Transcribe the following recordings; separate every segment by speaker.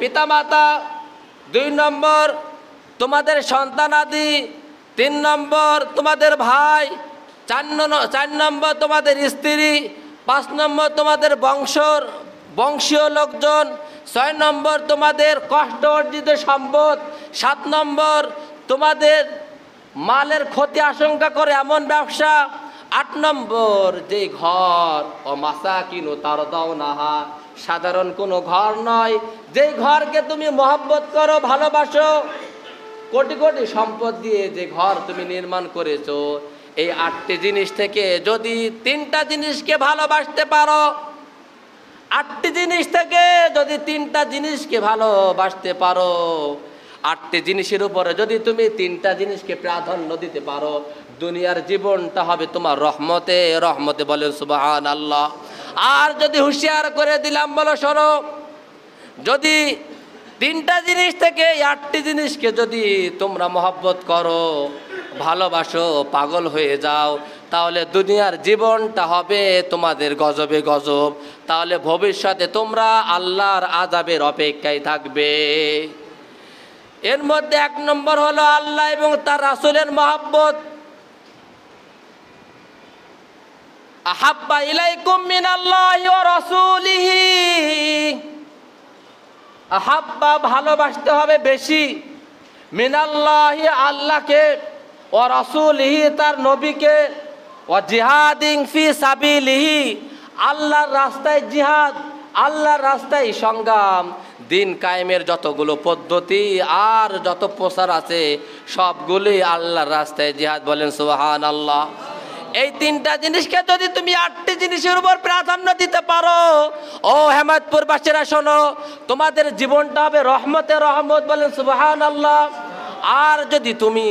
Speaker 1: পিতামাতা, 2 নম্বর তোমাদের সন্তানাদি, 3 নম্বর তোমাদের ভাই, 4 নম্বর তোমাদের স্ত্রী, 5 নম্বর তোমাদের বংশীয় লোকজন, 6 নম্বর তোমাদের কষ্ট অর্জিত সম্পদ, 7 নম্বর তোমাদের মালের ক্ষতি আশঙ্কা করে এমন ব্যবসা, 8 নম্বর যে ঘর ও মাসাকিন তারদাউনাহা, সাধারণ কোনো ঘর নয়, যেই ঘরকে তুমি মহব্বত করো, ভালোবাসো, কোটি কোটি সম্পদ দিয়ে যে ঘর তুমি নির্মাণ করেছো, এই 8টি জিনিস থেকে যদি 3টা জিনিসকে ভালোবাসতে পারো, 8টি জিনিস থেকে যদি 3টা জিনিসকে ভালোবাসতে পারো, 8টি জিনিসের উপরে যদি তুমি 3টা জিনিসকে প্রাধান্য দিতে পারো, দুনিয়ার জীবনটা হবে তোমার রহমতে রহমতে। বলেন সুবহানাল্লাহ। আর যদি হুঁশিয়ার করে দিলাম, বলো শোনো, যদি 3টা জিনিস থেকে 8টি জিনিসকে যদি তোমরা মহব্বত করো, ভালোবাসো, পাগল হয়ে যাও, তাহলে দুনিয়ার জীবনটা হবে তোমাদের গজবে গজব। তাহলে ভবিষ্যতে তোমরা আল্লাহর আযাবের অপেক্ষায় থাকবে। এর মধ্যে 1 নম্বর হলো আল্লাহ এবং তার রাসূলের মহব্বত। আহাব্বা ইলাইকুম মিনাল্লাহি ওয়া রাসূলিহি, আহাব্বা ভালোবাসতে হবে বেশি, মিনাল্লাহি আল্লাহকে, ও রাসূলিহি তার নবীকে, ও জিহাদিন ফি সাবিলিহি আল্লাহর রাস্তায় জিহাদ, আল্লাহর রাস্তায় সংগ্রাম, দিন কায়েমের যতগুলো পদ্ধতি আর যত প্রচার আছে সবগুলি আল্লাহর রাস্তায় জিহাদ। বলেন সুবহানাল্লাহ। এই 3টা জিনিসকে যদি তুমি 8টি জিনিসের উপর প্রাধান্য দিতে পারো, ও হেমায়তপুরবাসীরা শোনো, তোমাদের জীবনটা হবে রহমতে রহমত। বলেন সুবহানাল্লাহ। আর যদি তুমি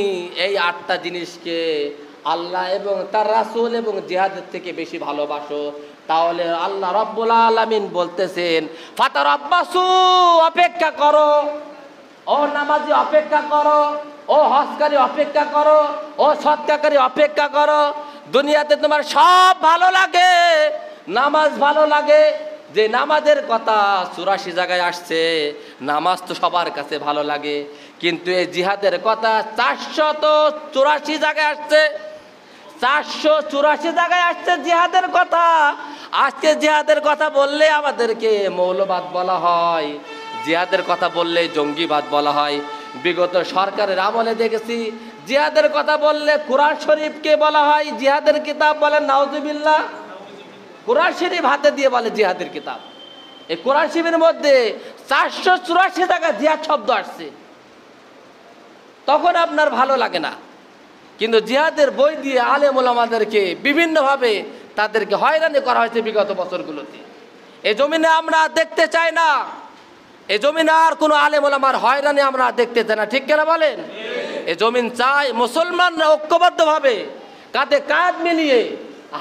Speaker 1: এই 8টা জিনিসকে আল্লাহ এবং তার রাসূল এবং জিহাদের থেকে বেশি ভালোবাসো, তাহলে আল্লাহ রাব্বুল আলামিন বলতেছেন, ফাতারাব্বাসু, অপেক্ষা করো, ও নামাজি অপেক্ষা করো, ও হজকারী অপেক্ষা করো, ও সদকাকারী অপেক্ষা করো। দুনিয়াতে তোমার সব ভালো লাগে, নামাজ ভালো লাগে, যে নামাজের কথা 84 জায়গায় আসছে, নামাজ তো সবার কাছে ভালো লাগে, কিন্তু এই জিহাদের কথা 484 জায়গায় আসছে, 484 জায়গায় আসছে জিহাদের কথা। আজকে জিহাদের কথা বললে আমাদেরকে মৌলবাদ বলা হয়, জিহাদের কথা বললে জঙ্গিবাদ বলা হয়। বিগত সরকারের আমলে দেখেছি জিহাদের কথা বললে কোরআন শরীফকে বলা হয় জিহাদের কিতাব, বলেন নাউজুবিল্লাহ। কোরআন শরীফ হাতে দিয়ে বলে জিহাদের কিতাব। এই কোরআন শরীফের মধ্যে 484 জায়গায় জিহাদ শব্দ আসছে, তখন আপনার ভালো লাগে না। কিন্তু জিহাদের বই দিয়ে আলেম ওলামাদেরকে বিভিন্নভাবে তাদেরকে হয়রানি করা হয়েছে বিগত বছরগুলোতে। এই জমিনে আমরা দেখতে চাই না, এই জমিনে আর কোনো আলেম ওলামার হয়রানি আমরা দেখতে চাই না, ঠিক কিনা বলেন? এই জমিন চাই মুসলমানরা ঐক্যবদ্ধভাবে কাঁধে কাঁধ মিলিয়ে,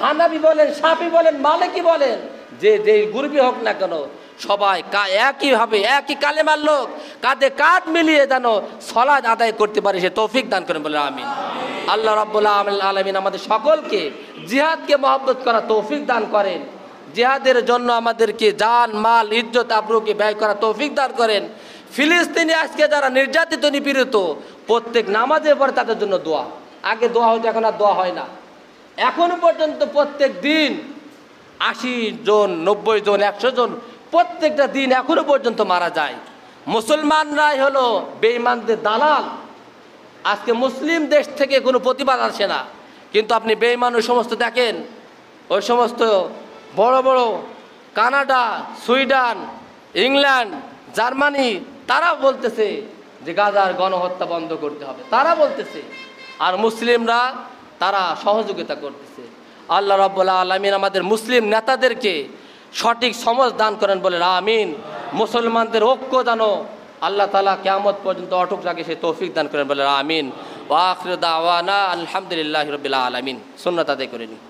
Speaker 1: হানাফি বলেন, শাফি বলেন, মালিকি বলেন, যে গ্রুপই হোক না কেন, সবাই একইভাবে একই কালেমার লোক কাঁধে কাঁধ মিলিয়ে যেন সালাত আদায় করতে পারে, সে তৌফিক দান করেন, বলে আমিন। আল্লাহ রাব্বুল আলামিন আমাদের সকলকে জিহাদকে মহব্বত করা তৌফিক দান করেন, জিহাদের জন্য আমাদেরকে জান মাল ইজ্জত আবরুকে ব্যয় করা তৌফিক দান করেন। ফিলিস্তিনে আজকে যারা নির্যাতিত নিপীড়িত, প্রত্যেক নামাজের পরে তাদের জন্য দোয়া, আগে দোয়া হতো, এখন আর দোয়া হয় না। এখনো পর্যন্ত প্রত্যেক দিন 80 জন, 90 জন, 100 জন প্রত্যেকটা দিন এখনো পর্যন্ত মারা যায়। মুসলমানরাই হলো বেঈমানদের দালাল। আজকে মুসলিম দেশ থেকে কোনো প্রতিবাদ আসে না, কিন্তু আপনি বেঈমান ওই সমস্ত দেখেন, ওই সমস্ত বড় বড় কানাডা, সুইডেন, ইংল্যান্ড, জার্মানি, তারা বলতেছে যে গাজার গণহত্যা বন্ধ করতে হবে, তারা বলতেছে, আর মুসলিমরা তারা সহযোগিতা করতেছে। আল্লাহ রাব্বুল আলামিন আমাদের মুসলিম নেতাদেরকে সঠিক সমঝ দান করেন, বলে আমিন। মুসলমানদের ঐক্য যেন আল্লাহ তাআলা কিয়ামত পর্যন্ত অটুট রাখে, সে তৌফিক দান করেন, বলে আমিন। ওয়া আখিরু দাওয়ানা আলহামদুলিল্লাহি রাব্বিল আলামিন। সুন্নাত আদায় করে নিন।